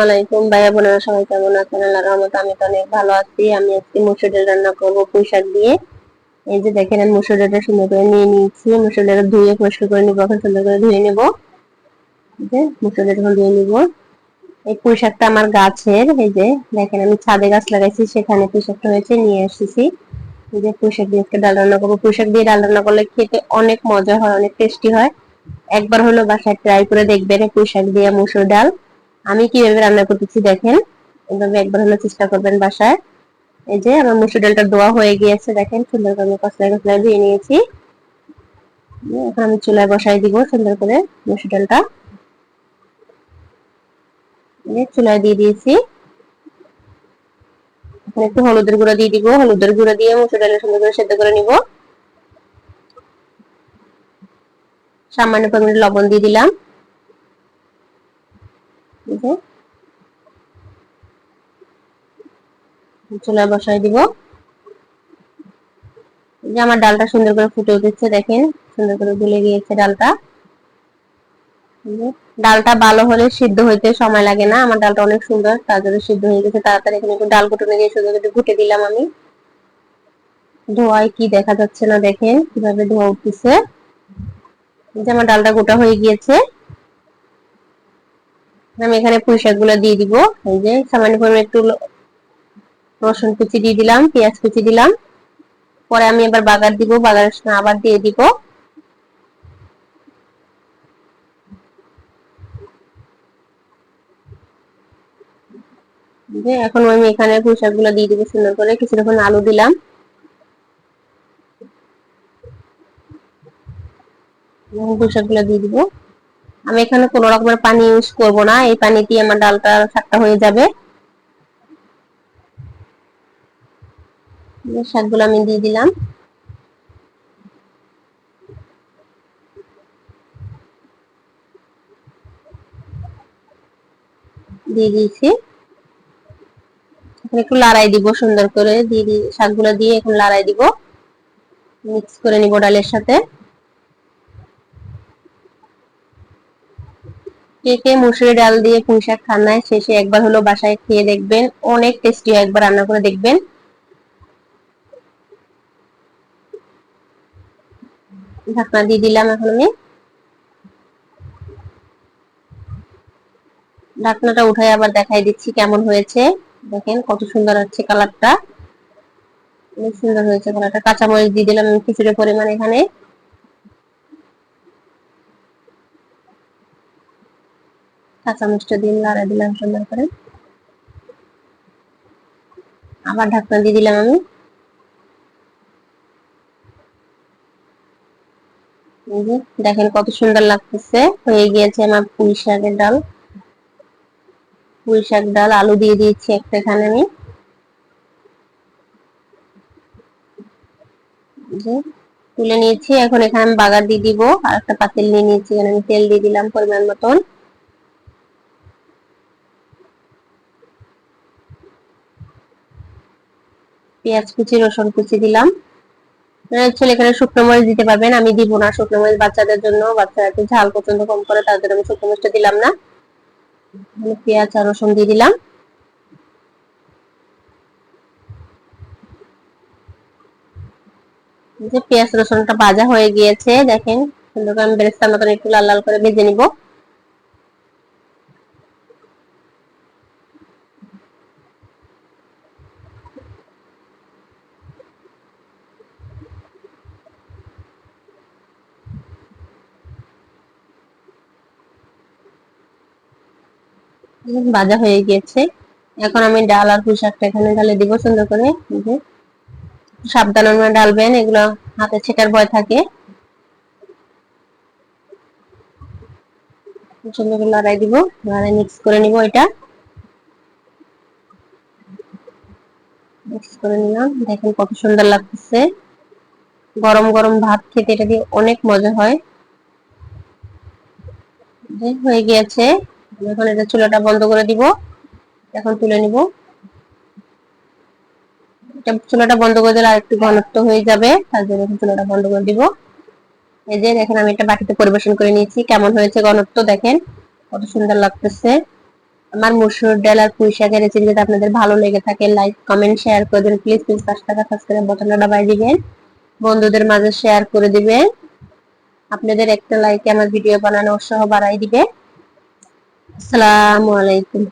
আলাইকুম ভাইয়া বোনেরা, সবাই কেমন আছেন? আল্লাহর রহমতে আমি তো অনেক ভালো আছি। আমি আজকে মসুর ডাল রান্না করব পুঁই শাক দিয়ে। এই যে দেখেন, আমি মসুর ডালটা সুন্দর করে নিয়ে নিয়েছি। মসুর ডালটা ধুয়ে পরিষ্কার করে নিব, এখন সুন্দর করে ধুয়ে নেব। যে মসুর ডালটা ধুয়ে নিব। এই পুঁই শাকটা আমার গাছের। এই যে দেখেন, আমি ছাদে গাছ লাগাইছি, সেখানে পুঁই শাকটা হয়েছে, নিয়ে এসেছি। এই যে পুঁই শাক দিয়ে ডাল রান্না করবো। পুঁই শাক দিয়ে ডাল রান্না করলে খেতে অনেক মজা হয়, অনেক টেস্টি হয়। একবার হলো বাসায় ট্রাই করে দেখবেন পুঁই শাক দিয়ে মসুর ডাল। আমি কিভাবে রান্না করতেছি দেখেন, এভাবে একবার হলো চেষ্টা করবেন বাসায়। এই যে আমার মসুর ডালটা ধোয়া হয়ে গিয়েছে, দেখেন সুন্দর করে কষলায় কষলায় ধুয়ে নিয়েছি। এখন আমি চুলায় বসাই দিব সুন্দর করে মসুর ডালটা। চুলায় দিয়ে দিয়েছি। এখন একটু হলুদের গুঁড়া দিয়ে দিব। হলুদের গুঁড়া দিয়ে মসুর ডালে সুন্দর করে সেদ্ধ করে নিব। সামান্য পরিমাণে লবণ দিয়ে দিলাম। চুলায় বসাই দিব। যে আমার ডালটা সুন্দর করে ফুটে উঠেছে, দেখেন সুন্দর করে গলে গিয়েছে ডালটা। ডালটা ভালো হলে সিদ্ধ হইতে সময় লাগে না। আমার ডালটা অনেক সুন্দর, তার জন্য সিদ্ধ হয়ে গেছে তাড়াতাড়ি। এখানে একটু ডাল কুটুনে দিয়ে সুন্দর করে ঘুটে দিলাম আমি। ধোয়ায় কি দেখা যাচ্ছে না, দেখেন কিভাবে ধোয়া উঠতেছে। যে আমার ডালটা গোটা হয়ে গিয়েছে। আমি এখানে পুঁই শাক গুলা দিয়ে দিব। এই যে সামান্য পরিমাণে একটু রসুন কুচি দিয়ে দিলাম, পেঁয়াজ কুচি দিলাম। পরে আমি এবার বাগার দিব, বাগারের সময় আবার দিয়ে দিব। যে এখন আমি এখানে পুঁই শাক গুলা দিয়ে দিব সুন্দর করে। কিছুক্ষণ আলু দিলাম, পুঁই শাক গুলা দিয়ে দিব। আমি এখানে কোনো রকমের পানি ইউজ করব না, এই পানি দিয়ে আমার ডালটা শাকটা হয়ে যাবে। শাকগুলো আমি দিয়ে দিলাম। দিয়ে দিয়েছি। একটু লড়াই দিব সুন্দর করে, দিয়ে শাকগুলো দিয়ে এখন লড়াই দিব, মিক্স করে নিব ডালের সাথে। কে কে মুসুরি ডাল দিয়ে পুঁই শাক খান নাই, শেষে একবার হলো বাসায় খেয়ে দেখবেন, অনেক টেস্টি হয়, একবার রান্না করে দেখবেন। ঢাকনা দিয়ে দিলাম। এখন আমি ঢাকনাটা উঠাই আবার দেখাই দিচ্ছি কেমন হয়েছে। দেখেন কত সুন্দর হচ্ছে কালারটা, অনেক সুন্দর হয়েছে কালারটা। কাঁচামরিচ দিয়ে দিলাম আমি কিছুটা পরিমাণ এখানে। কাঁচামরিচটা দিয়ে নাড়া দিলাম সুন্দর করে। আবার ঢাকনা দিয়ে দিলাম আমি। দেখেন কত সুন্দর লাগতেছে, হয়ে গিয়েছে আমার পুঁই শাকের ডাল। পুঁই শাক ডাল আলু দিয়ে দিয়েছি একটা এখানে আমি। তুলে নিয়েছি। এখন এখানে আমি বাগার দিয়ে দিব। আর একটা পাতিল নিয়ে নিয়েছি, এখানে আমি তেল দিয়ে দিলাম পরিমাণ মতন। পেঁয়াজ কুচি রসুন কুচি দিলাম। অ্যাকচুয়ালি এখানে শুকনো মরিচ দিতে পারবেন, আমি দিব না শুকনো মরিচ। বাচ্চাদের জন্য, বাচ্চারা একটু ঝাল পছন্দ কম করে, তার জন্য আমি শুকনো মরিচটা দিলাম না। পেঁয়াজ আর রসুন দিয়ে দিলাম। যে পেঁয়াজ রসুনটা ভাজা হয়ে গিয়েছে, দেখেন সুন্দর করে আমি বেরেস্তার মতন একটু লাল লাল করে ভেজে নিব। ভাজা হয়ে গিয়েছে। এখন আমি ডাল আর পুঁই শাকটা এখানে ঢালে দিব সুন্দর করে। সাবধানে ডালবেন, এগুলো হাতে ছেটার ভয় থাকে। সুন্দর করে লড়াই দিব, লড়াই মিক্স করে নিব। এটা মিক্স করে নিলাম। দেখেন কত সুন্দর লাগতেছে, গরম গরম ভাত খেতে এটা দিয়ে অনেক মজা হয়। হয়ে গিয়েছে। এখন এটা চুলাটা বন্ধ করে দিব, এখন তুলে নিব। চুলাটা বন্ধ করে দিলে আরেকটু ঘনত্ব হয়ে যাবে, তার জন্য চুলাটা বন্ধ করে দিব। এই যে দেখেন, আমি একটা বাটিতে পরিবেশন করে নিয়েছি। কেমন হয়েছে ঘনত্ব দেখেন, কত সুন্দর লাগতেছে। আমার মসুর ডাল আর পুঁই শাকের রেসিপি যদি আপনাদের ভালো লেগে থাকে লাইক কমেন্ট শেয়ার করে দেবেন প্লিজ প্লিজ পাঁচ টাকা সাবস্ক্রাইব বাটনটা দাবাই দিবেন, বন্ধুদের মাঝে শেয়ার করে দিবেন। আপনাদের একটা লাইকে আমার ভিডিও বানানো উৎসাহ বাড়াই দিবে। আসসালামু আলাইকুম।